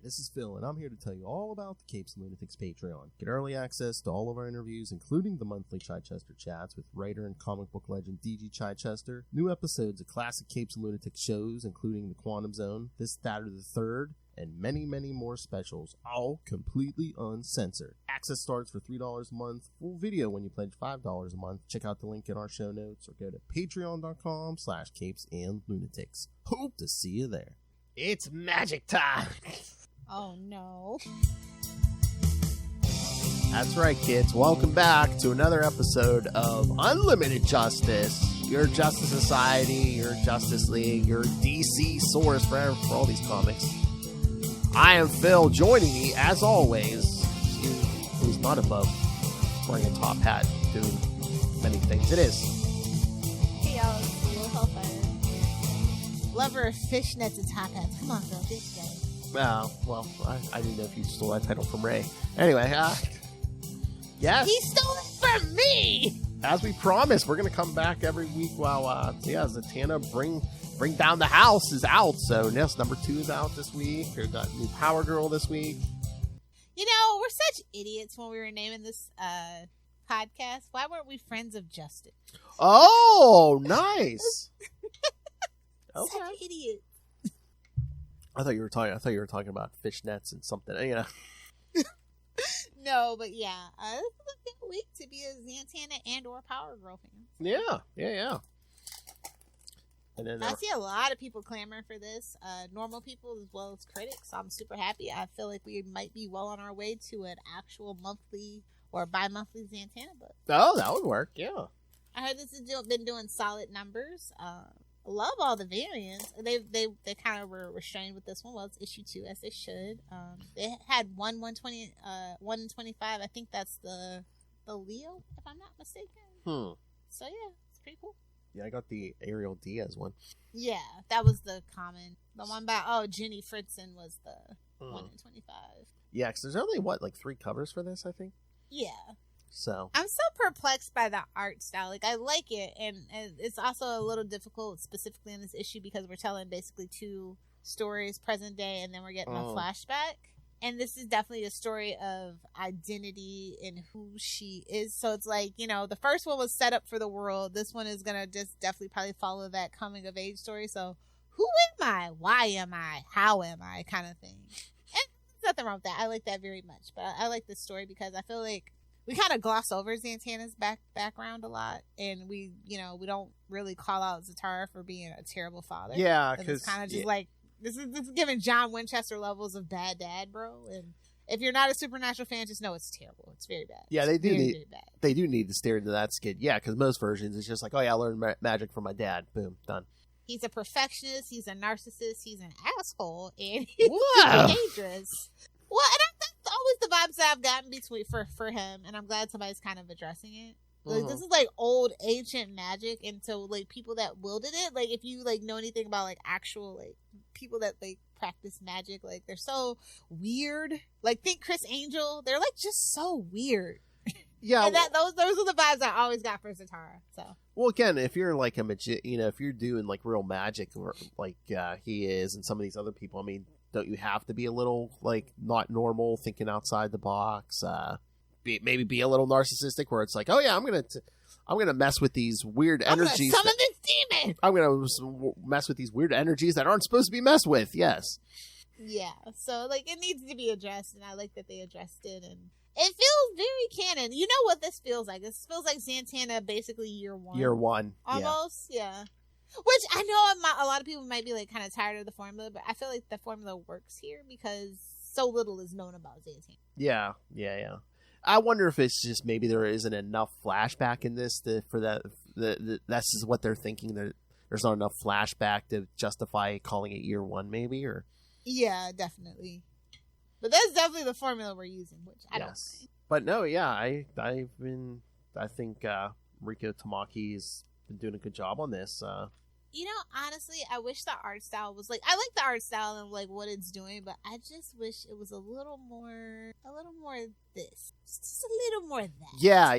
This is Phil, and I'm here to tell you all about the Capes and Lunatics Patreon. Get early access to all of our interviews, including the monthly Chichester chats with writer and comic book legend D.G. Chichester, new episodes of classic Capes and Lunatics shows, including The Quantum Zone, This, That, or the Third, and many, many more specials, all completely uncensored. Access starts for $3 a month, full video when you pledge $5 a month. Check out the link in our show notes or go to patreon.com/CapesandLunatics. Hope to see you there. It's magic time! Oh, no. That's right, kids. Welcome back to another episode of Unlimited Justice. Your Justice Society, your Justice League, your DC source for all these comics. I am Phil. Joining me, as always, who's not above wearing a top hat, doing many things. It is. Hey, y'all. It's Lil Hellfire. Lover of fishnets and top hats. Come on, Phil. Do it together. Well, I didn't know if you stole that title from Ray. Anyway, yes. He stole it from me! As we promised, we're going to come back every week while, Zatanna Bring Down the House is out. So, yes, number 2 is out this week. We've got new Power Girl this week. You know, we're such idiots when we were naming this podcast. Why weren't we Friends of Justice? Oh, nice. Okay. Such idiots. I thought you were talking about fishnets and something. No, but yeah, this is a good week to be a Zatanna and or Power Girl fan. Yeah. And then I see a lot of people clamoring for this, normal people as well as critics. So I'm super happy. I feel like we might be well on our way to an actual monthly or bi-monthly Zatanna book. Oh, that would work. Yeah. I heard this has been doing solid numbers. Love all the variants. They kind of were restrained with this one. Well, it's issue 2 as they should. They had 1/120, 1/25. I think that's the Leo, if I'm not mistaken. So yeah, it's pretty cool. Yeah, I got the Ariel Diaz one. Yeah, that was the common. The one by Jenny Fritzen was the 1/25. Yeah, because there's only 3 covers for this, I think. Yeah. So I'm so perplexed by the art style. Like, I like it, and it's also a little difficult, specifically in this issue, because we're telling basically 2 stories, present day, and then we're getting a flashback. And this is definitely a story of identity and who she is. So it's like, the first one was set up for the world. This one is gonna just definitely probably follow that coming of age story. So who am I? Why am I? How am I? Kind of thing. And there's nothing wrong with that. I like that very much. But I like this story because I feel like we kind of gloss over Zatanna's background a lot, and we don't really call out Zatanna for being a terrible father. Yeah, because it's kind of just like this is giving John Winchester levels of bad dad, bro. And if you're not a Supernatural fan, just know it's terrible. It's very bad. Yeah, they do need to stare into that skid. Yeah, because most versions it's just like, oh yeah, I learned magic from my dad. Boom, done. He's a perfectionist. He's a narcissist. He's an asshole, and he's dangerous. Well, and that's always the vibes that I've gotten for him, and I'm glad somebody's kind of addressing it. Like, this is old ancient magic, and so people that wielded it, if you know anything about actual people that practice magic, they're so weird. Think Chris Angel, they're just so weird. Yeah, and those are the vibes I always got for Zatanna. So, well, again, if you're a if you're doing real magic, or he is, and some of these other people, I mean, don't you have to be a little not normal, thinking outside the box? Maybe be a little narcissistic, where it's oh yeah, I'm gonna mess with these weird energies. Summon this demon. I'm gonna mess with these weird energies that aren't supposed to be messed with. Yes. Yeah. So it needs to be addressed, and I like that they addressed it, and it feels very canon. You know what this feels like? This feels like Zatanna basically year 1. Year 1. Almost. Yeah. Which I know a lot of people might be kind of tired of the formula, but I feel like the formula works here because so little is known about Zatanna. Yeah. I wonder if it's just maybe there isn't enough flashback in this for that. This is what they're thinking. There's not enough flashback to justify calling it year 1, maybe, or. Yeah, definitely. But that's definitely the formula we're using, which I don't think. But no, yeah, I think Riko Tamaki's been doing a good job on this. Honestly, I wish the art style was I like the art style and what it's doing, but I just wish it was a little more this, just a little more that. Yeah.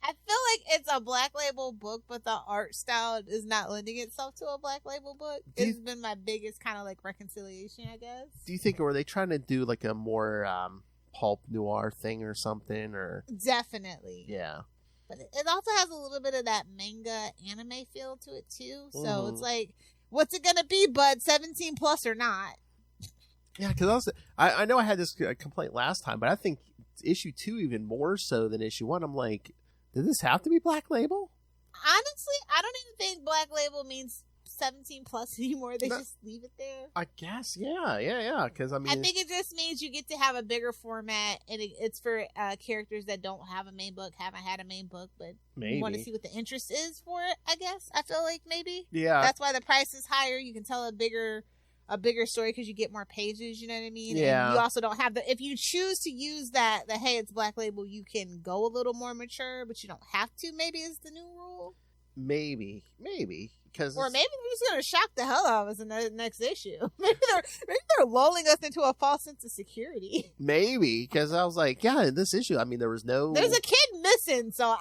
I feel like it's a Black Label book, but the art style is not lending itself to a Black Label book. It's been my biggest kind of like reconciliation, I guess. Do you think, or were they trying to do like a more pulp noir thing or something? Or definitely, yeah. But it also has a little bit of that manga anime feel to it too. So it's like, what's it gonna be, bud? 17 plus or not? Yeah, because I know I had this complaint last time, but I think issue 2 even more so than issue 1. I'm like, did this have to be Black Label? Honestly, I don't even think Black Label means 17 plus anymore. They just leave it there. I guess, yeah. Because I think it just means you get to have a bigger format, and it's for characters that don't have a main book, haven't had a main book, but want to see what the interest is for it. I guess I feel like maybe that's why the price is higher. You can tell a bigger story because you get more pages, you know what I mean? Yeah. And you also don't have if you choose to use the hey, it's Black Label, you can go a little more mature, but you don't have to, maybe is the new rule. Maybe. Or maybe they're just going to shock the hell out of us in the next issue. Maybe they're lulling us into a false sense of security. Maybe, because I was like, yeah, in this issue, I mean, there's a kid missing, so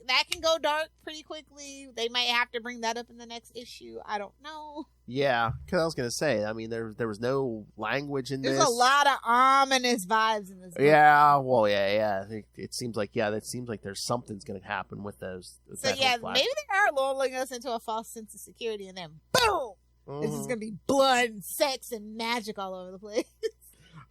that can go dark pretty quickly. They might have to bring that up in the next issue. I don't know. Yeah, because I was going to say, I mean, there was no language in this. There's a lot of ominous vibes in this book. Yeah, well, yeah. It seems like, there's something's going to happen with those. So, maybe they are lulling us into a false sense of security, and then, boom! This is going to be blood and sex and magic all over the place.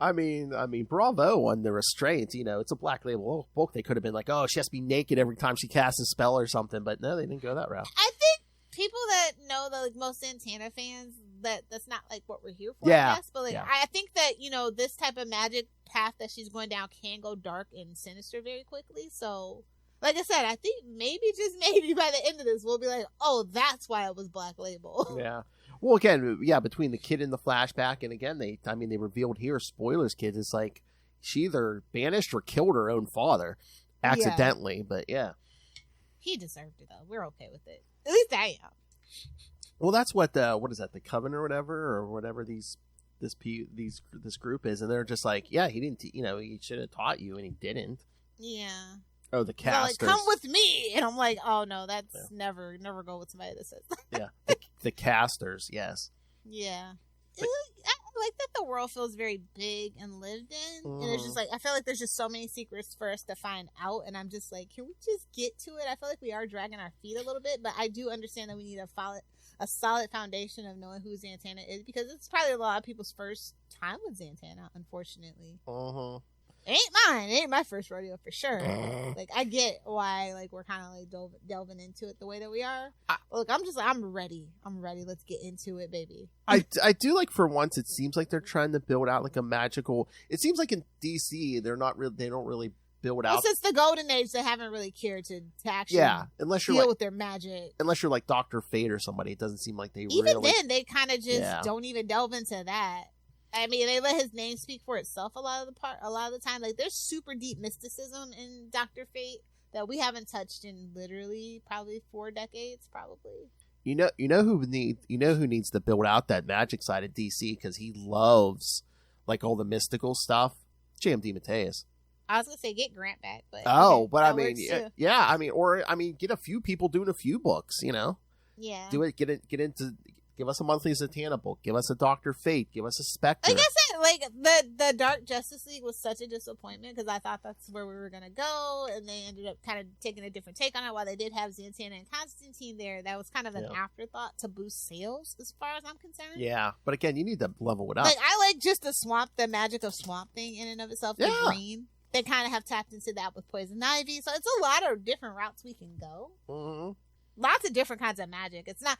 I mean, bravo on the restraints. You know, it's a Black Label book. They could have been like, oh, she has to be naked every time she casts a spell or something, but no, they didn't go that route. I think people that know most Zatanna fans, that's not like what we're here for, yeah. I guess. But I think that, this type of magic path that she's going down can go dark and sinister very quickly. So, like I said, I think maybe, just maybe by the end of this, we'll be like, oh, that's why it was Black Label. Yeah. Well, again, between the kid in the flashback, and again, they revealed here, spoilers, kids, it's like she either banished or killed her own father accidentally, but yeah. He deserved it, though. We're okay with it. At least I am. Well, that's what is that, the Coven or whatever this group is, and they're just like, yeah, he didn't, he should have taught you, and he didn't. Yeah. Oh, the casters. Like, come with me, and I'm like, oh no, that's never go with somebody that says that. Yeah, the casters, yes. Yeah. I like that the world feels very big and lived in, and it's just like, I feel like there's just so many secrets for us to find out, and I'm just like, can we just get to it? I feel like we are dragging our feet a little bit, but I do understand that we need a solid foundation of knowing who Zatanna is, because it's probably a lot of people's first time with Zatanna, unfortunately. It ain't mine. It ain't my first rodeo for sure. Like, I get why, like, we're kind of like delving into it the way that we are. Look, I'm ready. Let's get into it, baby. I do like, for once, it seems like they're trying to build out like a magical. It seems like in DC, they don't really build out. Since the Golden Age, they haven't really cared to actually unless you're deal with their magic. Unless you're like Dr. Fate or somebody, it doesn't seem like they even really. Then they kind of just don't even delve into that. I mean, they let his name speak for itself a lot of the time. Like, there's super deep mysticism in Dr. Fate that we haven't touched in literally probably 4 decades, probably. You know who needs to build out that magic side of DC, because he loves like all the mystical stuff. JMD Mateus. I was gonna say get Grant back, but but I mean, get a few people doing a few books. Yeah. Do it. Get into. Give us a monthly Zatanna book. Give us a Dr. Fate. Give us a Spectre. Like I said, the Dark Justice League was such a disappointment, because I thought that's where we were going to go, and they ended up kind of taking a different take on it. While they did have Zatanna and Constantine there, that was kind of an afterthought to boost sales, as far as I'm concerned. Yeah, but again, you need to level it up. Like, I like just the magic of Swamp Thing in and of itself, the green. They kind of have tapped into that with Poison Ivy, so it's a lot of different routes we can go. Mm-hmm. Lots of different kinds of magic. It's not,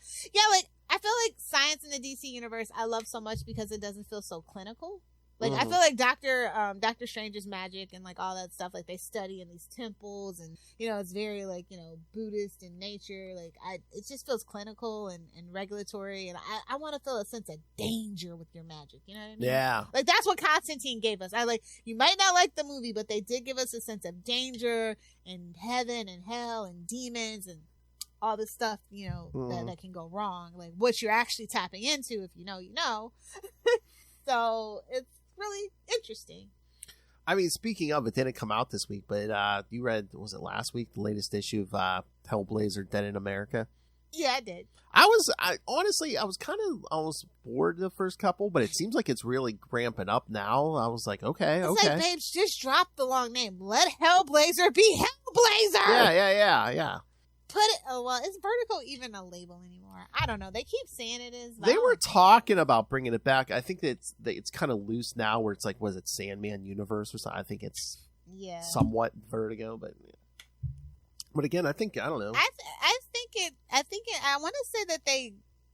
I feel like science in the DC universe I love so much because it doesn't feel so clinical. Like, I feel like Doctor Strange's magic and like all that stuff, like they study in these temples, and it's very like Buddhist in nature. Like, it just feels clinical and regulatory, and I want to feel a sense of danger with your magic. You know what I mean? Yeah. Like, that's what Constantine gave us. You might not like the movie, but they did give us a sense of danger and heaven and hell and demons and all this stuff, that can go wrong. Like, what you're actually tapping into, if you know. So it's really interesting. I mean, speaking of, it didn't come out this week, but you read, was it last week, the latest issue of Hellblazer Dead in America? Yeah, I did. Honestly, I was kind of almost bored the first couple, but it seems like it's really ramping up now. I was like, okay. It's like, babes, just drop the long name. Let Hellblazer be Hellblazer! Yeah. Put it, is Vertigo even a label anymore? I don't know. They keep saying it is. They were talking about bringing it back. I think that it's kind of loose now where it's like, was it Sandman Universe or something? I think it's somewhat Vertigo, but again, I don't know. I want to say that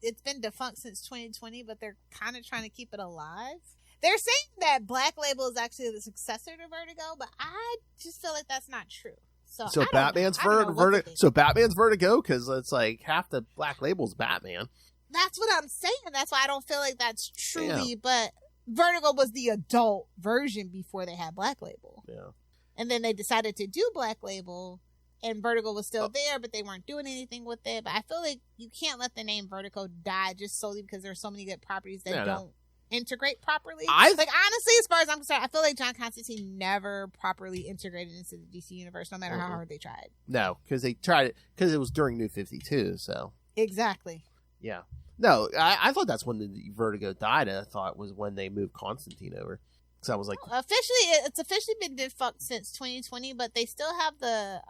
it's been defunct since 2020, but they're kind of trying to keep it alive. They're saying that Black Label is actually the successor to Vertigo, but I just feel like that's not true. So Batman's Vertigo. So Batman's Vertigo, because it's like half the Black Label's Batman. That's what I'm saying. That's why I don't feel like that's truly. Yeah. But Vertigo was the adult version before they had Black Label. Yeah. And then they decided to do Black Label. And Vertigo was still there, but they weren't doing anything with it. But I feel like you can't let the name Vertigo die just solely because there's so many good properties that don't integrate proproperly. Honestly, as far as I'm concerned, I feel like John Constantine never properly integrated into the DC universe, no matter how hard they tried. No, because they tried it because it was during New 52. So exactly. Yeah. No, I thought that's when the Vertigo died. I thought was when they moved Constantine over. So I was like, it's officially been defunct since 2020, but they still have the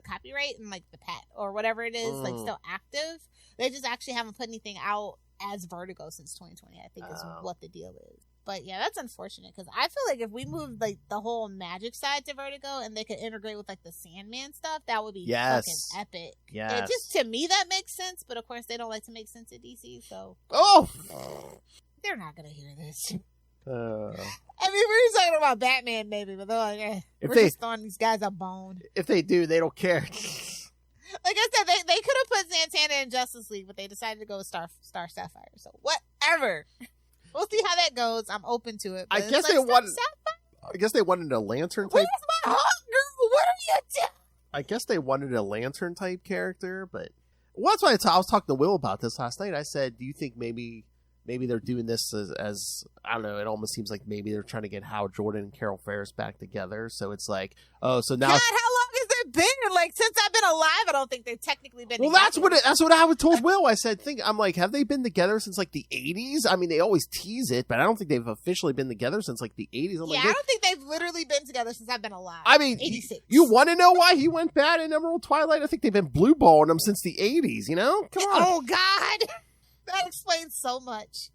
copyright and like the patent or whatever it is, like still active. They just actually haven't put anything out as Vertigo since 2020. I think is what the deal is. But yeah, that's unfortunate because I feel like if we moved like the whole magic side to Vertigo and they could integrate with like the Sandman stuff, that would be fucking epic. Yes. And just to me that makes sense, but of course they don't like to make sense at DC, so they're not gonna hear this. I mean, we were talking about Batman, maybe, but they're like, we're just throwing these guys a bone. If they do, they don't care. Like I said, they could have put Zatanna in Justice League, but they decided to go with Star Sapphire. So whatever, we'll see how that goes. I'm open to it. I guess they wanted a Lantern type. Where's my hot girl? What are you doing? I guess they wanted a Lantern type character, but that's why I was talking to Will about this last night. I said, do you think maybe they're doing this as I don't know, it almost seems like maybe they're trying to get Hal Jordan and Carol Ferris back together. So it's like, so now. God, how long has it been? Like, since I've been alive, I don't think they've technically been together. That's what I told Will. I said, I'm like, have they been together since like the 80s? I mean, they always tease it, but I don't think they've officially been together since like the 80s. I don't think they've literally been together since I've been alive. I mean, 86. You want to know why he went bad in Emerald Twilight? I think they've been blue balling him since the 80s, you know? Come on. Oh, God. That explains so much.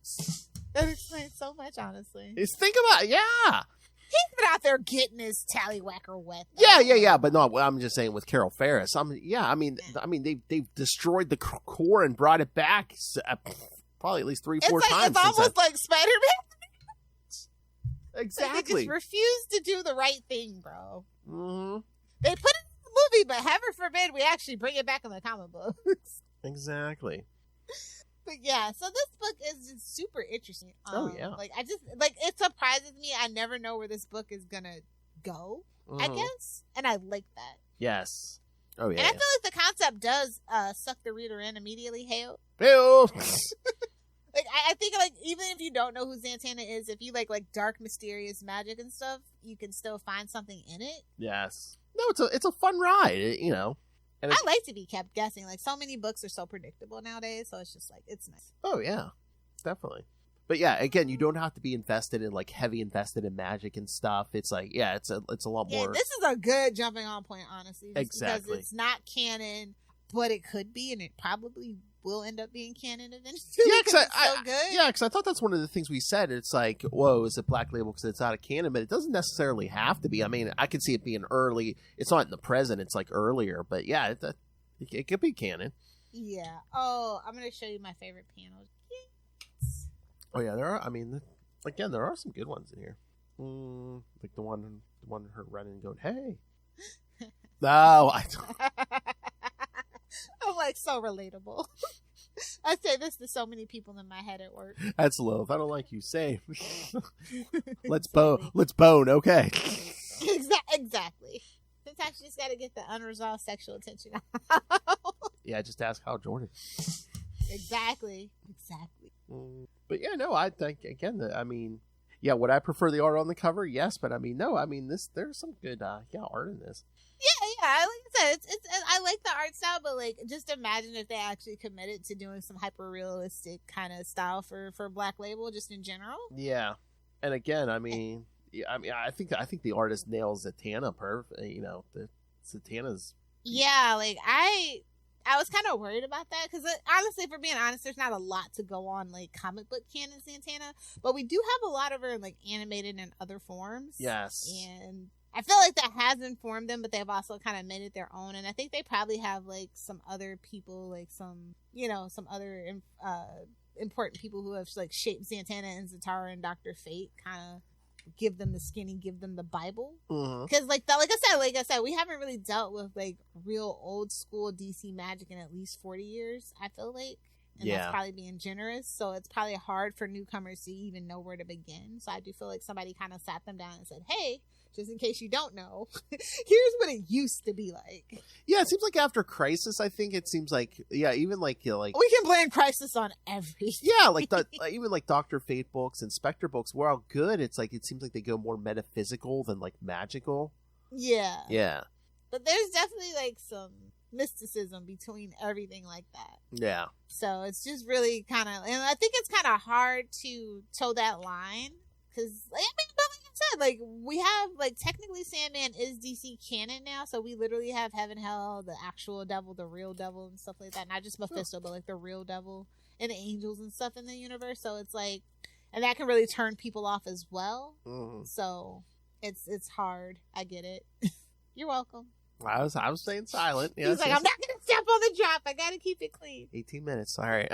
Honestly. Just think about it. Yeah. He's been out there getting his tallywhacker wet. Yeah. But no, I'm just saying with Carol Ferris. I mean, they've destroyed the core and brought it back probably at least 3-4 times. It's almost like Spider-Man. Exactly. Like they just refuse to do the right thing, bro. Mm-hmm. They put it in the movie, but heaven forbid we actually bring it back in the comic books. Exactly. But yeah, so this book is just super interesting. Yeah. It surprises me. I never know where this book is gonna go, I guess. And I like that. Yes. Oh yeah. And I feel like the concept does suck the reader in immediately. Hey-o. Like I think like even if you don't know who Zatanna is, if you like dark mysterious magic and stuff, you can still find something in it. Yes. No, it's a fun ride, you know. And I like to be kept guessing. Like, so many books are so predictable nowadays, so it's just like, it's nice. Oh, yeah. Definitely. But yeah, again, you don't have to be invested in magic and stuff. It's like, yeah, it's a lot more. This is a good jumping on point, honestly. Exactly. Because it's not canon, but it could be, and it probably will end up being canon eventually. Yeah, because I thought that's one of the things we said. It's like, whoa, is it Black Label because it's out of canon? But it doesn't necessarily have to be. I mean, I could see it being early. It's not in the present. It's like earlier. But yeah, it could be canon. Yeah. Oh, I'm going to show you my favorite panels. Oh, yeah, there are. I mean, again, there are some good ones in here. Like the one her running and going, hey. No, I don't. I'm like so relatable. I say this to so many people in my head at work. That's low. If I don't like you, say. Let's bone. Okay. Exactly. Sometimes you just got to get the unresolved sexual tension out. Yeah, just ask Hal Jordan. Exactly. But yeah, no, I think again. I mean, Yeah, would I prefer the art on the cover? Yes, but I mean, no. I mean, there's some good art in this. Yeah. Like I said, I like the art style, but like, just imagine if they actually committed to doing some hyper realistic kind of style for Black Label, just in general. Yeah, and again, I mean, I think the artist nails Zatanna perfect. The Zatanna's. Yeah, like I was kind of worried about that because honestly, for being honest, there's not a lot to go on like comic book canon Zatanna, but we do have a lot of her like animated in other forms. Yes, and I feel like that has informed them, but they've also kind of made it their own. And I think they probably have like some other people, like some other important people who have like shaped Zatanna and Zatara and Dr. Fate, kind of give them the skin and give them the Bible. Because like I said, we haven't really dealt with like real old school DC magic in at least 40 years, I feel like. And that's probably being generous. So it's probably hard for newcomers to even know where to begin. So I do feel like somebody kind of sat them down and said, hey, just in case you don't know, here's what it used to be like. Yeah, it seems like after Crisis, I think it seems like, even like like we can blame Crisis on everything. Yeah, like even like Dr. Fate books and Spectre books were all good. It's like it seems like they go more metaphysical than like magical. Yeah. But there's definitely like some mysticism between everything like that. Yeah. So it's just really kind of, and I think it's kind of hard to toe that line because but like I said, like we have like technically Sandman is DC canon now, so we literally have Heaven, Hell, the actual devil, the real devil, and stuff like that. Not just Mephisto, but like the real devil and the angels and stuff in the universe. So it's like, and that can really turn people off as well. So it's hard. I get it. You're welcome. I was staying silent. He's like, I'm not gonna step on the drop. I gotta keep it clean. 18 minutes. All right.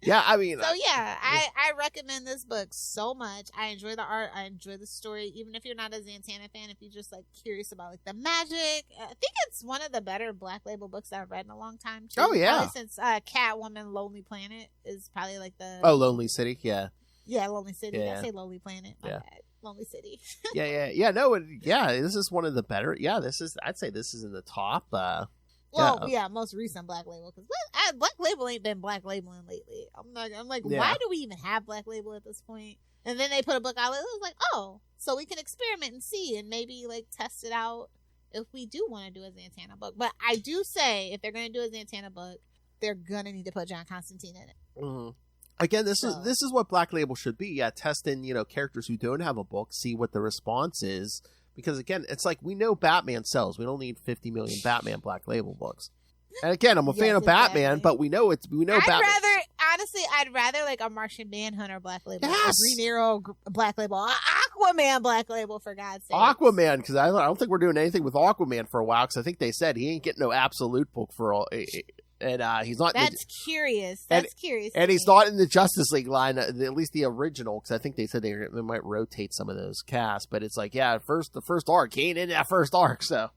Yeah, I mean. So yeah, I recommend this book so much. I enjoy the art. I enjoy the story. Even if you're not a Zatanna fan, if you're just like curious about like the magic, I think it's one of the better Black Label books I've read in a long time too. Oh yeah. Probably since Catwoman, Lonely Planet is probably like the. Oh, Lonely City. Yeah. Yeah, Lonely City. Yeah. I say Lonely Planet. My bad. Lonely City. yeah. No, this is one of the better. Yeah, I'd say this is in the top. Most recent Black Label, because Black Label ain't been Black Labeling lately. I'm like, why do we even have Black Label at this point? And then they put a book out. It was like, oh, so we can experiment and see, and maybe like test it out if we do want to do a Zatanna book. But I do say, if they're going to do a Zatanna book, they're gonna need to put John Constantine in it. Again, this is what Black Label should be. Yeah, testing characters who don't have a book, see what the response is. Because again, it's like we know Batman sells. We don't need 50 million Batman Black Label books. And again, I'm a fan of Batman, but we know Batman. I'd rather like a Martian Manhunter Black Label, a Green Arrow Black Label, Aquaman Black Label, for God's sake. Aquaman, because I don't think we're doing anything with Aquaman for a while. Because I think they said he ain't getting no absolute book for all. And he's not. That's curious. That's curious. And he's not in the Justice League line, at least the original, because I think they said they might rotate some of those casts. But it's like, the first arc, he ain't in that first arc, so.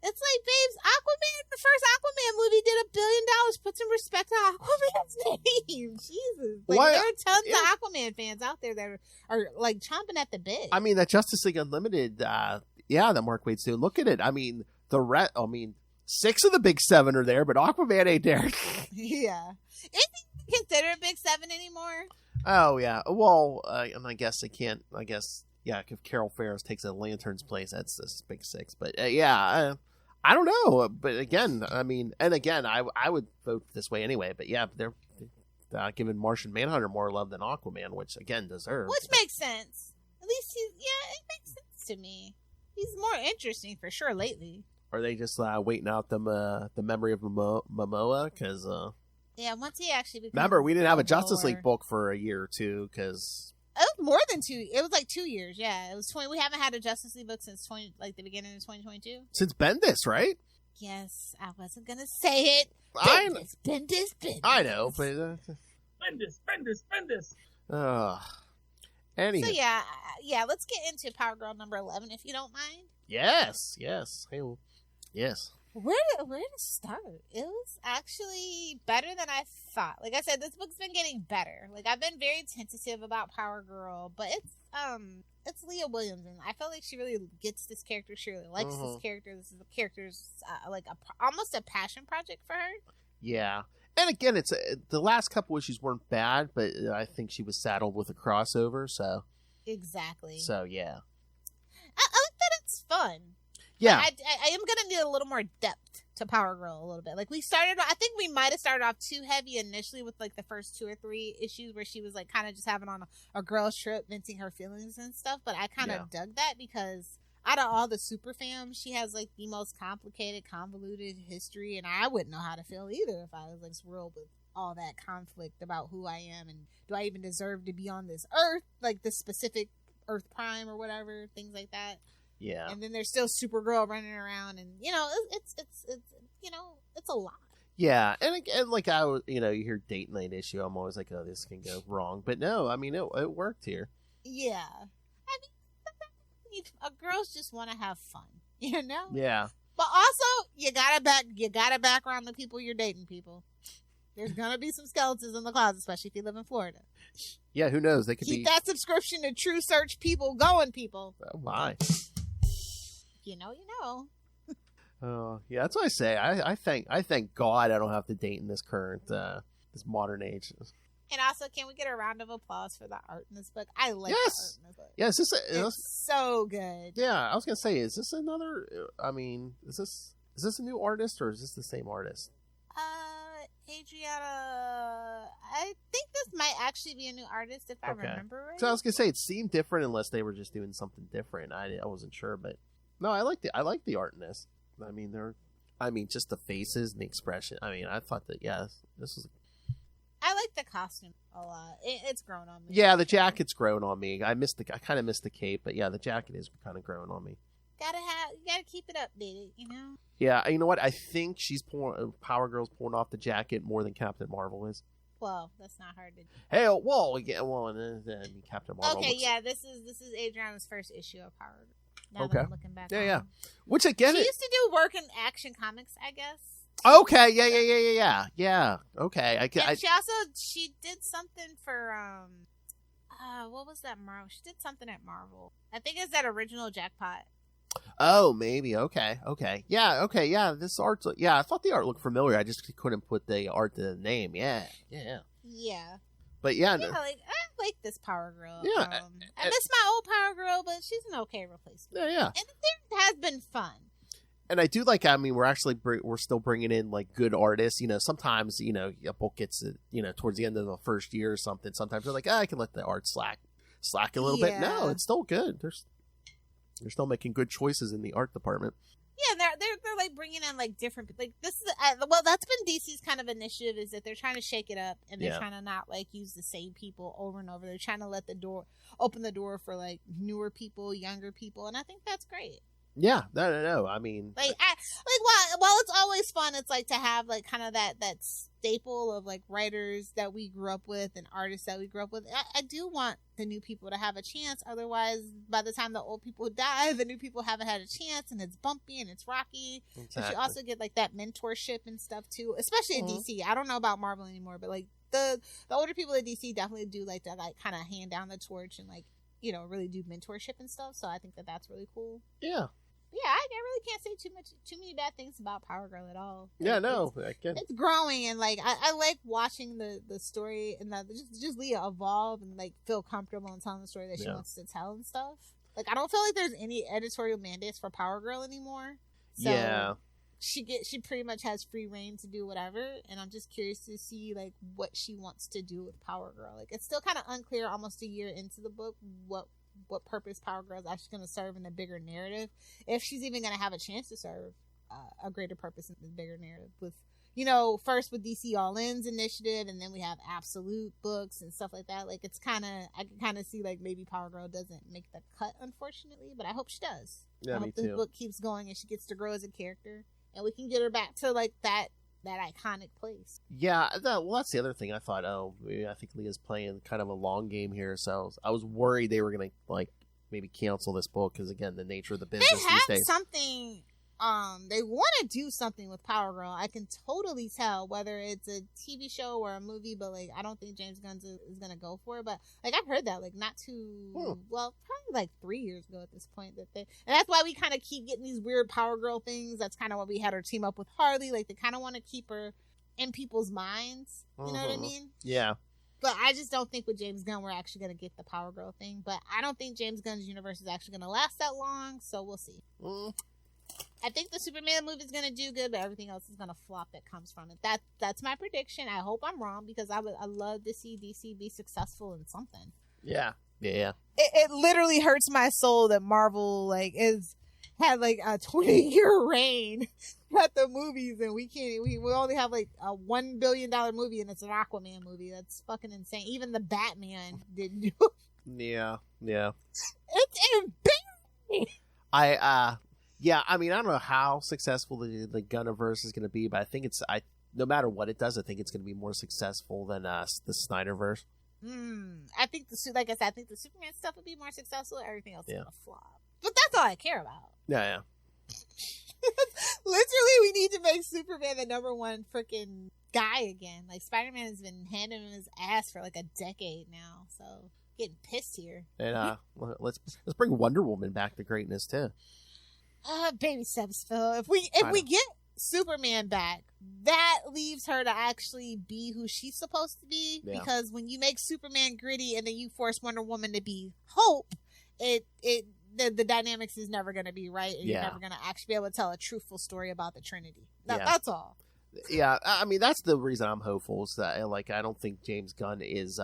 It's like, babes, Aquaman, the first Aquaman movie did $1 billion. Put some respect on Aquaman's name. Jesus. Like, there are tons of Aquaman fans out there that are like chomping at the bit. I mean, that Justice League Unlimited, that Mark Waid's doing. Look at it. I mean, 6 of the big 7 are there, but Aquaman ain't there. Yeah. Is he considered a big 7 anymore? Oh, yeah. Well, and I guess they can't, if Carol Ferris takes a Lantern's place, that's this big 6. But, I don't know. But again, I mean, I would vote this way anyway. But yeah, they're giving Martian Manhunter more love than Aquaman, which, again, deserves. Which makes sense. At least it makes sense to me. He's more interesting for sure lately. Are they just waiting out the memory of Momoa? Because once he actually becomes, remember, we didn't have a Justice League book for a year or two because it was more than 2. It was like 2 years. Yeah, it was 20. We haven't had a Justice League book since the beginning of 2022. Since Bendis, right? Yes, I wasn't gonna say it. Bendis. I know, but Bendis. Anyway. So yeah. Let's get into Power Girl number 11, if you don't mind. Yes. Hey. Yes. Where to start? It was actually better than I thought. Like I said, this book's been getting better. Like, I've been very tentative about Power Girl, but it's Leah Williams, and I feel like she really gets this character. She really likes this character. This is the character's almost a passion project for her. Yeah, And again, it's the last couple issues weren't bad, but I think she was saddled with a crossover, so. Exactly. So, yeah. I like that it's fun. Yeah. I am going to need a little more depth to Power Girl a little bit. Like, I think we might have started off too heavy initially with, like, the first 2 or 3 issues where she was, like, kind of just having on a girl's trip, venting her feelings and stuff. But I kind of dug that because out of all the super fams, she has, like, the most complicated, convoluted history. And I wouldn't know how to feel either if I was, like, swirled with all that conflict about who I am and do I even deserve to be on this Earth, like, this specific Earth Prime or whatever, things like that. Yeah. And then there's still Supergirl running around, and it's it's a lot. Yeah, and like I was, you hear date night issue, I'm always like, oh, this can go wrong, but no, I mean it worked here. Yeah, I mean, girls just want to have fun, Yeah. But also, you gotta background the people you're dating. People, there's gonna be some skeletons in the closet, especially if you live in Florida. Yeah, who knows? They could keep that subscription to True Search people going, people. Oh my. You know. Oh, yeah, that's what I say. I thank God I don't have to date in this current, this modern age. And also, can we get a round of applause for the art in this book? I like the art in this book. Yeah, it's so good. Yeah, I was gonna say, is this another? I mean, is this a new artist or is this the same artist? Adriana, I think this might actually be a new artist if I remember right. So I was gonna say it seemed different unless they were just doing something different. I wasn't sure, but no, I like the art in this. I mean, just the faces and the expression. I mean, I thought that this was. I like the costume a lot. It's grown on me. Yeah, the jacket's grown on me. I kind of missed the cape, but yeah, the jacket is kind of grown on me. You gotta keep it updated, Yeah, you know what? I think Power Girl's pulling off the jacket more than Captain Marvel is. Well, that's not hard to do. Hey, and then Captain Marvel. Okay, this is Adriana's first issue of Power Girl. Now okay. That I'm looking back yeah. Which again, she used to do work in Action Comics, I guess. Okay, yeah. Okay, she did something for what was that Marvel? She did something at Marvel. I think it's that original Jackpot. Oh, maybe. Okay. Yeah. This art. Yeah, I thought the art looked familiar. I just couldn't put the art to the name. Yeah. But yeah, no. I like this Power Girl. Yeah, I miss my old Power Girl, but she's an okay replacement. Yeah. And it has been fun. And I do like. I mean, we're still bringing in like good artists. Sometimes a book gets towards the end of the first year or something. Sometimes they're like, I can let the art slack a little bit. No, it's still good. They're still making good choices in the art department. Yeah, they're like bringing in like different, like this is that's been DC's kind of initiative, is that they're trying to shake it up and they're trying to not like use the same people over and over. They're trying to open the door for like newer people, younger people, and I think that's great. Yeah, no. I mean, while it's always fun, it's like to have like kind of that staple of like writers that we grew up with and artists that we grew up with. I do want the new people to have a chance. Otherwise, by the time the old people die, the new people haven't had a chance, and it's bumpy and it's rocky. Exactly. But you also get like that mentorship and stuff too, especially in DC. I don't know about Marvel anymore, but like the older people at DC definitely do like to like kind of hand down the torch and like really do mentorship and stuff. So I think that's really cool. Yeah. Yeah, I really can't say too many bad things about Power Girl at all. Yeah, no, it's growing, and like I like watching the story and just Leah evolve and like feel comfortable in telling the story that she wants to tell and stuff. Like I don't feel like there's any editorial mandates for Power Girl anymore. So she pretty much has free reign to do whatever, and I'm just curious to see like what she wants to do with Power Girl. Like it's still kind of unclear, almost a year into the book, what purpose Power Girl is actually going to serve in the bigger narrative, if she's even going to have a chance to serve a greater purpose in the bigger narrative. With first with DC All In's initiative, and then we have Absolute books and stuff like that. Like it's I can kind of see like maybe Power Girl doesn't make the cut, unfortunately, but I hope she does. Yeah, I hope this book keeps going and she gets to grow as a character, and we can get her back to like that iconic place. Yeah, that's the other thing I thought. I think Leah's playing kind of a long game here, so I was worried they were going to like maybe cancel this book because again, the nature of the business these days. Something. They want to do something with Power Girl. I can totally tell, whether it's a TV show or a movie, but like I don't think James Gunn is gonna go for it. But like I've heard that like not too well, probably like 3 years ago at this point, and that's why we kind of keep getting these weird Power Girl things. That's kind of why we had her team up with Harley. Like they kind of want to keep her in people's minds. You know what I mean? Yeah. But I just don't think with James Gunn we're actually going to get the Power Girl thing. But I don't think James Gunn's universe is actually going to last that long, so we'll see. I think the Superman movie is going to do good, but everything else is going to flop that comes from it. That's my prediction. I hope I'm wrong, because I love to see DC be successful in something. Yeah. It literally hurts my soul that Marvel had like a 20-year reign at the movies, and we only have like a $1 billion movie, and it's an Aquaman movie. That's fucking insane. Even the Batman didn't do it. Yeah. It's embarrassing. I mean, I don't know how successful the Gunniverse is going to be, but I think no matter what it does, I think it's going to be more successful than the Snyderverse. I think like I said, I think the Superman stuff will be more successful. Everything else is going to flop. But that's all I care about. Yeah. Literally, we need to make Superman the #1 freaking guy again. Like, Spider-Man has been handing him his ass for like a decade now, so getting pissed here. And let's bring Wonder Woman back to greatness too. Baby steps, Phil. If we get Superman back, that leaves her to actually be who she's supposed to be. Yeah. Because when you make Superman gritty and then you force Wonder Woman to be Hope, the dynamics is never going to be right, and you're never going to actually be able to tell a truthful story about the Trinity. That's all. Yeah, I mean, that's the reason I'm hopeful, is that, like, I don't think James Gunn is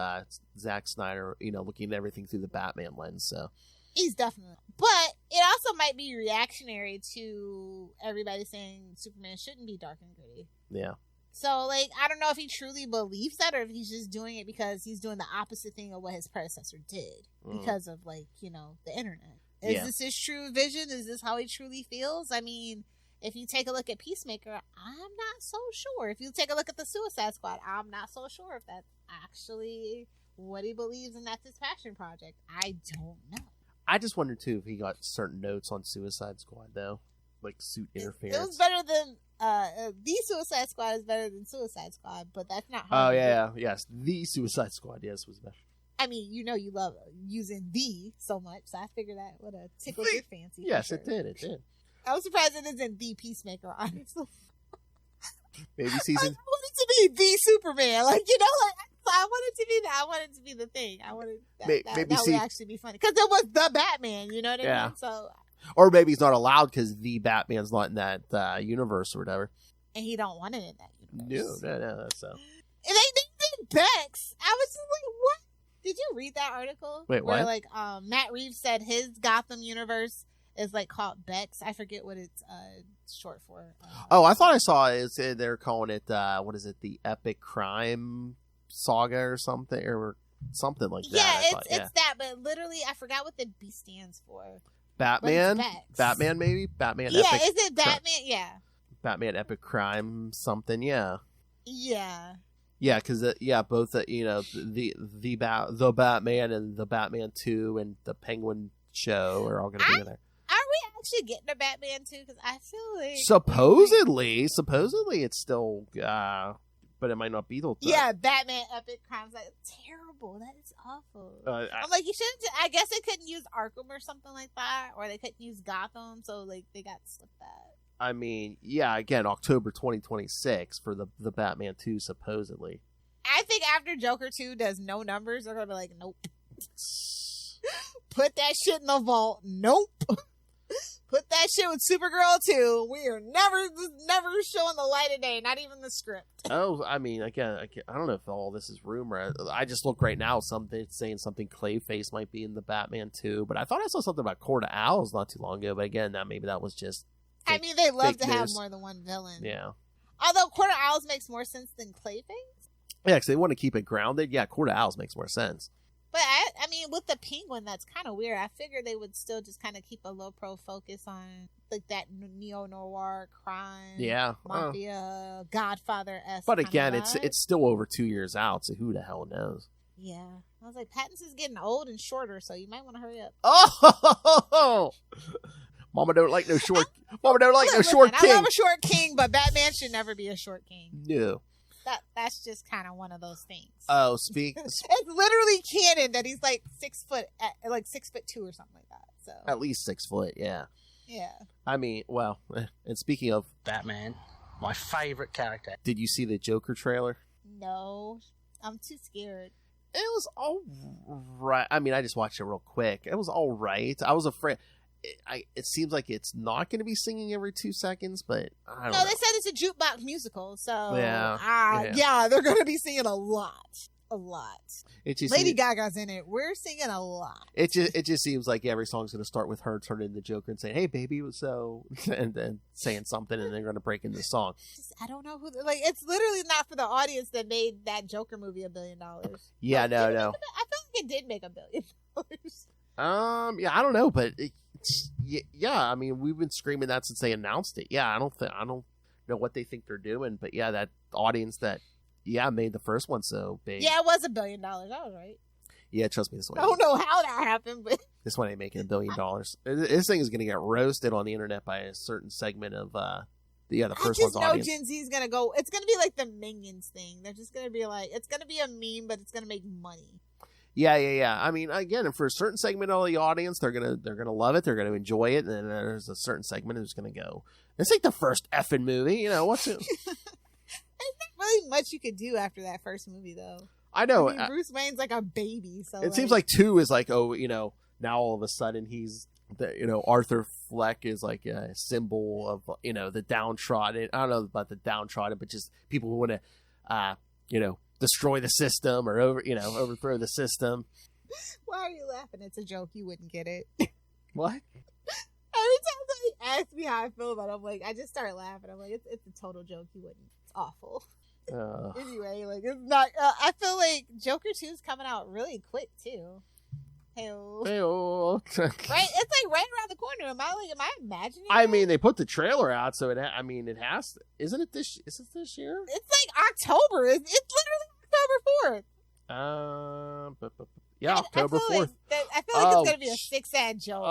Zack Snyder, looking at everything through the Batman lens, so. He's definitely. But it also might be reactionary to everybody saying Superman shouldn't be dark and gritty. Yeah. So, like, I don't know if he truly believes that, or if he's just doing it because he's doing the opposite thing of what his predecessor did. Because of, like, the internet. Is this his true vision? Is this how he truly feels? I mean, if you take a look at Peacemaker, I'm not so sure. If you take a look at the Suicide Squad, I'm not so sure if that's actually what he believes and that's his passion project. I don't know. I just wonder, too, if he got certain notes on Suicide Squad, though. Like, suit interference. It was better than... the Suicide Squad is better than Suicide Squad, but that's not how... Oh, yeah. Yes, the Suicide Squad, yes, was better. I mean, you love using "the" so much, so I figured that would have tickled your fancy. Yes, it did. I was surprised it isn't the Peacemaker, honestly. Maybe season... I want it to be the Superman. Like, I want it to be that. I want it to be the thing. I wanted that would actually be funny. Because it was the Batman, you know what I mean? So... Or maybe he's not allowed because the Batman's not in that universe or whatever. And he don't want it in that universe. No, that's so. And they did Bex. I was just like, what? Did you read that article? Wait, what? Where, like, Matt Reeves said his Gotham universe is, like, called Bex. I forget what it's short for. I thought I saw they're calling it, what is it, the Epic Crime Saga or something, or something like that. Yeah, it's that, but literally, I forgot what the B stands for. Batman? Batman, maybe? Batman Epic. Yeah, is it Batman? Yeah. Batman Epic Crime something, yeah. Yeah. Yeah, because both the Batman and the Batman 2 and the Penguin show are all going to be in there. Are we actually getting a Batman 2? Because I feel like supposedly it's still, but it might not be the. Yeah, Batman Epic Crimes, like, terrible. That is awful. I'm like, you shouldn't. I guess they couldn't use Arkham or something like that, or they couldn't use Gotham, so like they got slipped that. I mean, yeah, again, October 2026 for the Batman 2, supposedly. I think after Joker 2 does no numbers, they're going to be like, nope. Put that shit in the vault. Nope. Put that shit with Supergirl 2. We are never showing the light of day, not even the script. Oh, I mean, again, I don't know if all this is rumor. I just look right now, saying something Clayface might be in the Batman 2, but I thought I saw something about Court of Owls not too long ago, but again, maybe that was just... I mean, they love to have more than one villain. Yeah. Although Court of Owls makes more sense than Clayface. Yeah, because they want to keep it grounded. Yeah, Court of Owls makes more sense. But, I mean, with the Penguin, that's kind of weird. I figured they would still just kind of keep a low-pro focus on, like, that neo-noir crime, mafia, Godfather-esque. But again, it's still over 2 years out, so who the hell knows? Yeah. I was like, Pattinson's getting old and shorter, so you might want to hurry up. Oh! Mama don't like no short. Mama don't like no short king. I love a short king, but Batman should never be a short king. No. That's just kind of one of those things. Oh, it's literally canon that he's like 6 foot, like 6'2" or something like that. So at least 6 foot, yeah. Yeah. I mean, well, and speaking of Batman, My favorite character. Did you see the Joker trailer? No, I'm too scared. It was all right. I mean, I just watched it real quick. It was all right. I was afraid. It seems like it's not going to be singing every 2 seconds, but I don't know. No, they said it's a jukebox musical, so yeah, they're going to be singing a lot. Lady Gaga's in it. We're singing a lot. It just seems like every song's going to start with her turning into Joker and saying, "Hey, baby," so, and then saying something, and they're going to break into the song. I don't know who. Like, it's literally not for the audience that made that Joker movie $1 billion. Yeah, no. I feel like it did make $1 billion. Yeah, I don't know, but yeah. I mean, we've been screaming that since they announced it. Yeah, I don't know what they think they're doing, but yeah, that audience that made the first one so big. Yeah, it was $1 billion. I was right. Yeah, trust me, this one. I don't know how that happened, but this one ain't making $1 billion. This thing is going to get roasted on the internet by a certain segment of the first one's audience. I just know Gen Z is going to go. It's going to be like the Minions thing. They're just going to be like, it's going to be a meme, but it's going to make money. Yeah. I mean, again, for a certain segment of the audience, they're gonna love it. They're gonna enjoy it. And then there's a certain segment who's gonna go, "This ain't the first effing movie." You know what's it? There's not really much you could do after that first movie, though. I know. I mean, Bruce Wayne's like a baby, so it seems like 2 is like, oh, now all of a sudden he's Arthur Fleck is like a symbol of the downtrodden. I don't know about the downtrodden, but just people who want to destroy the system or overthrow the system. Why are you laughing? It's a joke. You wouldn't get it. What? Every time they ask me how I feel about it, I'm like, I just start laughing. I'm like, it's a total joke. You wouldn't. It's awful. Anyway, like, it's not. I feel like Joker 2 is coming out really quick too. Hey-o. Right? It's like right around the corner. Am I imagining? I mean, they put the trailer out, so it has to. Isn't it this? Is it this year? It's like October. It's literally October 4th. Yeah, October 4th. I feel like it's gonna be a sick, sad joke.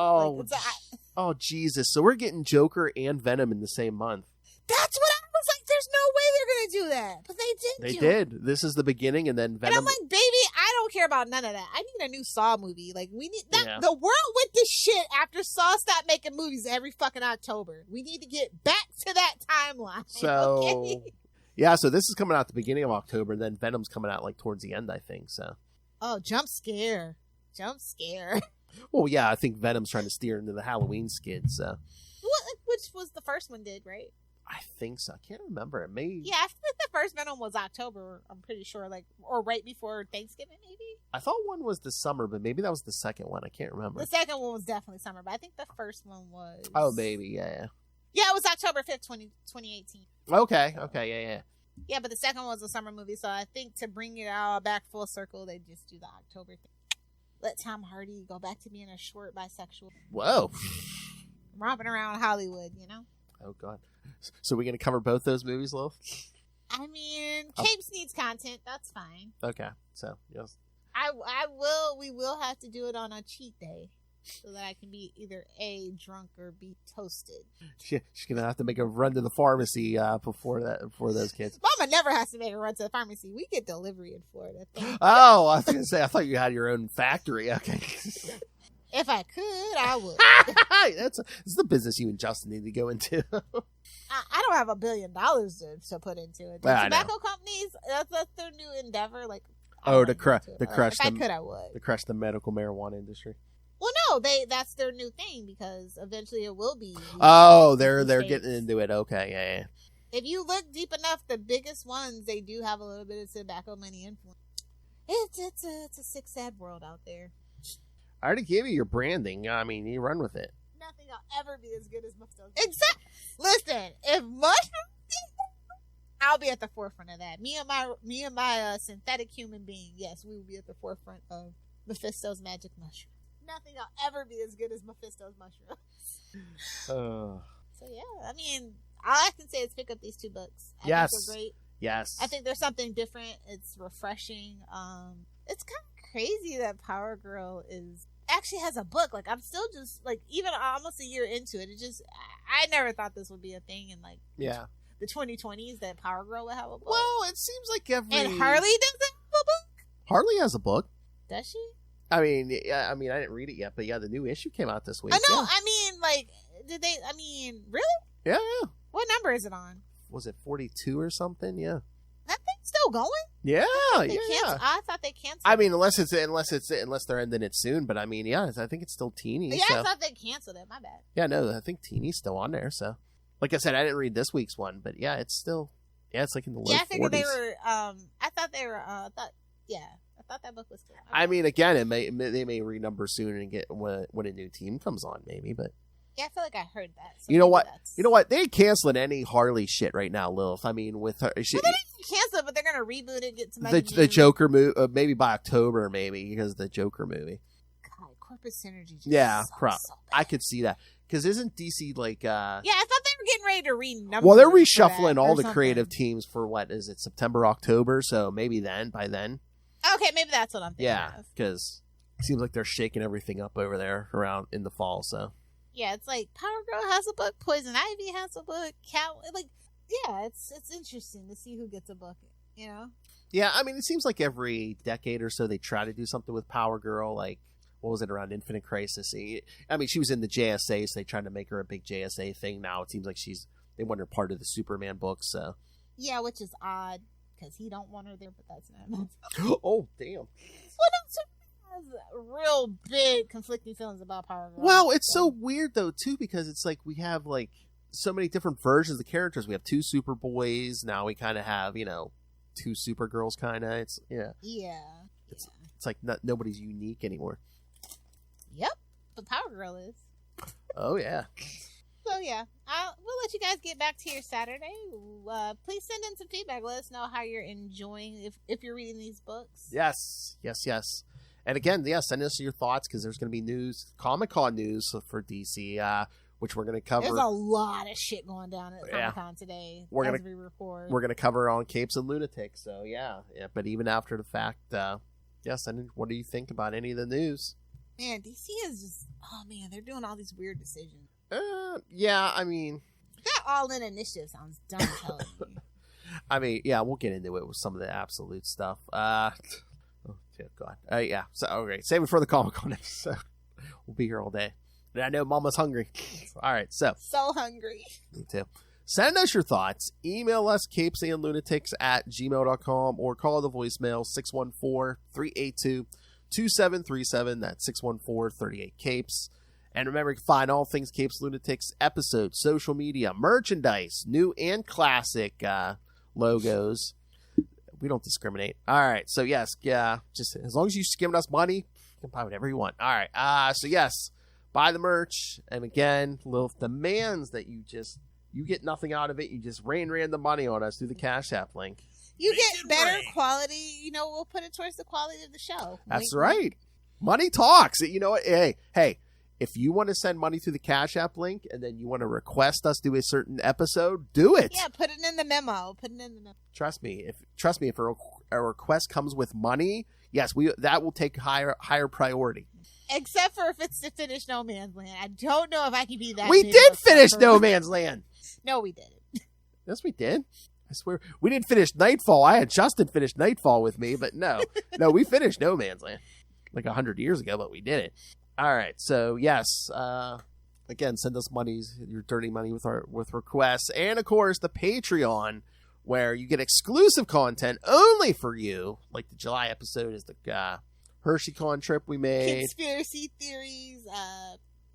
Oh, Jesus! So we're getting Joker and Venom in the same month. That's what I was like. There's no way they're gonna do that, but they did. They did. This is the beginning, and then Venom. And I'm like, baby, I don't care about none of that. I need a new Saw movie. Like, we need that. Yeah. The world went to shit after Saw stopped making movies every fucking October. We need to get back to that timeline. So, okay? Yeah. So this is coming out at the beginning of October, and then Venom's coming out like towards the end, I think. So. Oh, jump scare. Well, yeah, I think Venom's trying to steer into the Halloween skid. So. Which was the first one did, right? I think so. I can't remember. It may. Yeah, I think the first Venom was October. I'm pretty sure, or right before Thanksgiving, maybe. I thought one was the summer, but maybe that was the second one. I can't remember. The second one was definitely summer, but I think the first one was. Oh, maybe, yeah. Yeah, it was October 5th, 2018. Okay, yeah. Yeah, but the second one was a summer movie, so I think to bring it all back full circle, they just do the October thing. Let Tom Hardy go back to being a short bisexual. Whoa. Romping around Hollywood, Oh, God. So we're going to cover both those movies, Lil? I mean, Capes needs content. That's fine. Okay. So, yes. We will have to do it on a cheat day so that I can be either A, drunk, or B, toasted. She's going to have to make a run to the pharmacy before those kids. Mama never has to make a run to the pharmacy. We get delivery in Florida. Oh, I was going to say, I thought you had your own factory. Okay. If I could, I would. This is the business you and Justin need to go into. I don't have $1 billion to put into it. The tobacco companies, that's their new endeavor. Like, to crush I could, I would. To crush the medical marijuana industry. Well, no, that's their new thing because eventually it will be. Oh, they're getting into it. Okay, yeah. If you look deep enough, the biggest ones, they do have a little bit of tobacco money influence. It's a sick, sad world out there. I already gave you your branding. I mean, you run with it. Nothing will ever be as good as mushrooms. Exactly. Listen, if mushrooms, I'll be at the forefront of that. Me and my synthetic human being. Yes, we will be at the forefront of Mephisto's magic mushroom. Nothing will ever be as good as Mephisto's mushrooms. So yeah, I mean, all I can say is pick up these 2 books. I think they're great. Yes. I think there's something different. It's refreshing. It's kind of crazy that Power Girl actually has a book. Like, I'm still just like, even almost a year into it, I never thought this would be a thing in the 2020s that Power Girl would have a book. Well, it seems like and Harley doesn't have a book. Harley has a book. Does she? I mean, I didn't read it yet, but yeah, the new issue came out this week. I know. Yeah. I mean, like, did they? I mean, really? Yeah. What number is it on? was it 42 or something? Yeah. That thing's still going? Yeah, I thought they canceled. I mean, unless they're ending it soon. But I mean, yeah, I think it's still teeny. Yeah, so. I thought they canceled it. My bad. Yeah, no, I think teeny's still on there. So, like I said, I didn't read this week's one, but yeah, it's still, it's like in the low 40s. Yeah, I figured they were. I thought they were. I thought that book was still. I mean, again, they may renumber soon and get when a new team comes on, maybe. But yeah, I feel like I heard that. So you know what? You know what? They ain't canceling any Harley shit right now, Lilith. I mean, with her, they didn't cancel it, but they're gonna reboot it. Get some the Joker movie, maybe by October, maybe because of the Joker movie. God, corporate synergy. I could see that because isn't DC like? Yeah, I thought they were getting ready to renumber. Well, they're reshuffling all the creative teams for what is it, September, October? So maybe by then. Okay, maybe that's what I'm thinking. Yeah, because it seems like they're shaking everything up over there around in the fall. So. Yeah, it's like Power Girl has a book, Poison Ivy has a book, it's interesting to see who gets a book, you know? Yeah, I mean, it seems like every decade or so they try to do something with Power Girl, like, what was it, around Infinite Crisis? I mean, she was in the JSA, so they tried to make her a big JSA thing. Now it seems like they want her part of the Superman books, so. Yeah, which is odd, because he don't want her there, but that's not. Oh, damn. What else? Real big conflicting feelings about Power Girl. Well, it's so weird though too because it's like we have like so many different versions of the characters. We have 2 Superboys now. We kind of have two Supergirls. Kind of. It's It's like nobody's unique anymore. Yep, but Power Girl is. Oh yeah. So yeah, we'll let you guys get back to your Saturday. Please send in some feedback. Let us know how you're enjoying if you're reading these books. Yes. And again, send us your thoughts because there's going to be news, Comic-Con news for DC, which we're going to cover. There's a lot of shit going down at Comic-Con today we record. We're going to cover on Capes and Lunatics. So, yeah. But even after the fact, what do you think about any of the news? Man, DC is just, they're doing all these weird decisions. Yeah, I mean. That all-in initiative sounds dumb telling me. I mean, yeah, we'll get into it with some of the absolute stuff. Oh, God. Yeah. So, okay. Save it for the Comic-Con episode. We'll be here all day. And I know Mama's hungry. All right. So hungry. Me too. Send us your thoughts. Email us, CapesandLunatics@gmail.com, or call the voicemail 614-382-2737. That's 614-38-CAPES. And remember, you can find all things Capes Lunatics episodes, social media, merchandise, new and classic logos. We don't discriminate. All right. So, yes. Yeah. Just as long as you're giving us money, you can buy whatever you want. All right. So, yes. Buy the merch. And again, Lilith demands that you get nothing out of it. You just rain the money on us through the Cash App link. You get better quality. We'll put it towards the quality of the show. That's right. Money talks. You know what? Hey. If you want to send money through the Cash App link and then you want to request us do a certain episode, do it. Yeah, put it in the memo. Trust me. If a request comes with money, yes, that will take higher priority. Except for if it's to finish No Man's Land. I don't know if I can be that. We did finish No Man's Land. No, we didn't. Yes, we did. I swear. We didn't finish Nightfall. I had Justin finish Nightfall with me, but no, we finished No Man's Land like 100 years ago, but we did it. All right, so yes, again, send us your dirty money with requests, and of course the Patreon, where you get exclusive content only for you. Like the July episode is the HersheyCon trip we made, conspiracy theories,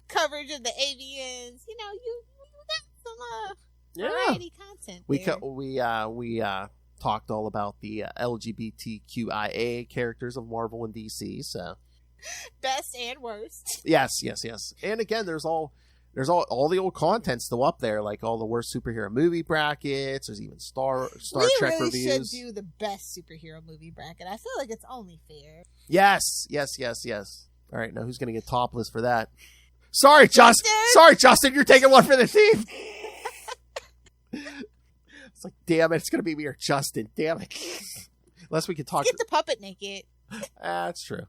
coverage of the avians. You got some variety content. We talked all about the LGBTQIA characters of Marvel and DC, so. Best and worst. Yes. And again, there's all the old content still up there, like all the worst superhero movie brackets. There's even Star Trek reviews. We should do the best superhero movie bracket. I feel like it's only fair. Yes. All right, now who's going to get topless for that? Sorry, Justin, you're taking one for the team. It's like, damn it, it's going to be me or Justin. Damn it. Unless we can talk. Get the puppet naked. That's true.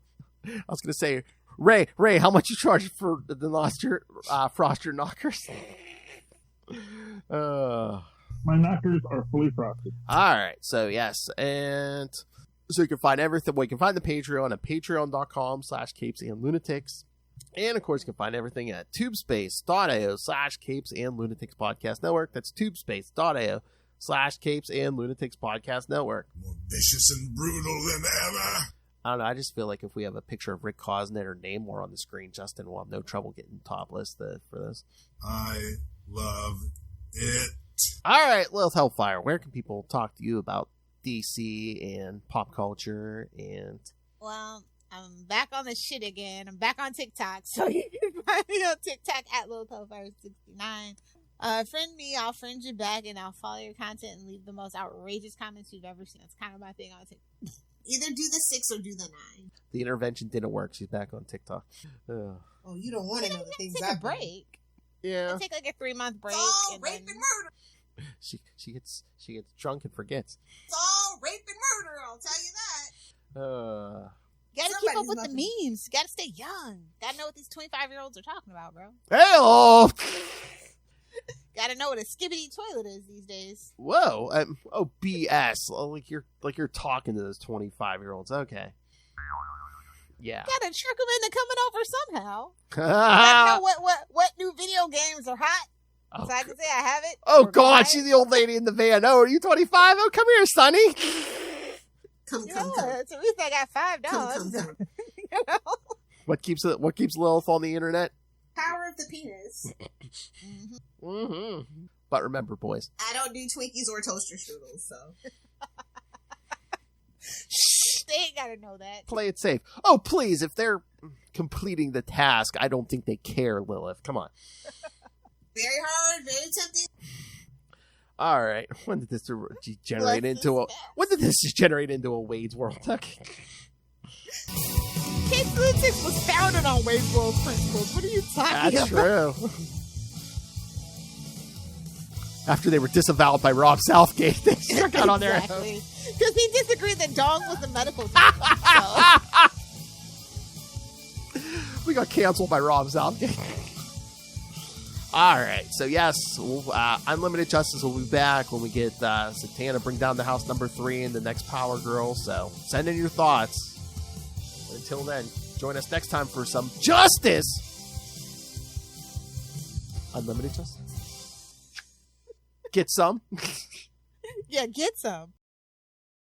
I was going to say, Ray, how much you charge for the Froster knockers? My knockers are fully frosted. All right. So, yes. And so you can find everything. Well, you can find the Patreon at patreon.com/CapesandLunatics. And, of course, you can find everything at tubespace.io/CapesandLunatics Podcast Network. That's tubespace.io YouTube.com/CapesandLunatics Podcast Network. More vicious and brutal than ever. I don't know. I just feel like if we have a picture of Rick Cosnet or Namor on the screen, Justin will have no trouble getting topless for this. I love it. All right, Lilith Hellfire, where can people talk to you about DC and pop culture and... Well, I'm back on the shit again. I'm back on TikTok, so you can find me on TikTok at Lilith Hellfire 69. Friend me, I'll friend you back, and I'll follow your content and leave the most outrageous comments you've ever seen. That's kind of my thing on TikTok. Either do the 6 or do the 9. The intervention didn't work. She's back on TikTok. Oh, you don't want to know the things take a break. Yeah. I take like a 3-month break. It's all and rape then... and murder. She gets drunk and forgets. It's all rape and murder, I'll tell you that. You gotta keep up with the memes. You gotta stay young. Gotta know what these 25-year-olds are talking about, bro. Hey-oh! Gotta know what a skibbity toilet is these days. Whoa! BS! Like you're talking to those 25-year-olds. Okay. Yeah. Gotta trick them into coming over somehow. Gotta know what new video games are hot. Oh, so I can say I have it. Oh God, she's the old lady in the van. Oh, are you 25? Oh, come here, Sonny. Come. At least I got $5. Come. You know? What keeps Lilith on the internet? Power of the penis. Mm-hmm. But remember, boys, I don't do Twinkies or toaster strudels, so. Shh, they ain't gotta know that. Play it safe. Oh, please, if they're completing the task, I don't think they care, Lilith. Come on. Very hard, very tempting. All right. When did this degenerate into a? When did this degenerate into a Wade's World? Okay. CapesandLunatics was founded on Wade's World principles. What are you talking That's about? true. After they were disavowed by Rob Southgate, they struck out on their own. Because he disagreed that dog was a medical term. So. We got canceled by Rob Southgate. All right, so yes, Unlimited Justice will be back when we get Zatanna bring down the house number 3 in the next Power Girl. So send in your thoughts. Until then, join us next time for some justice. Unlimited Justice. Get some. Yeah, get some.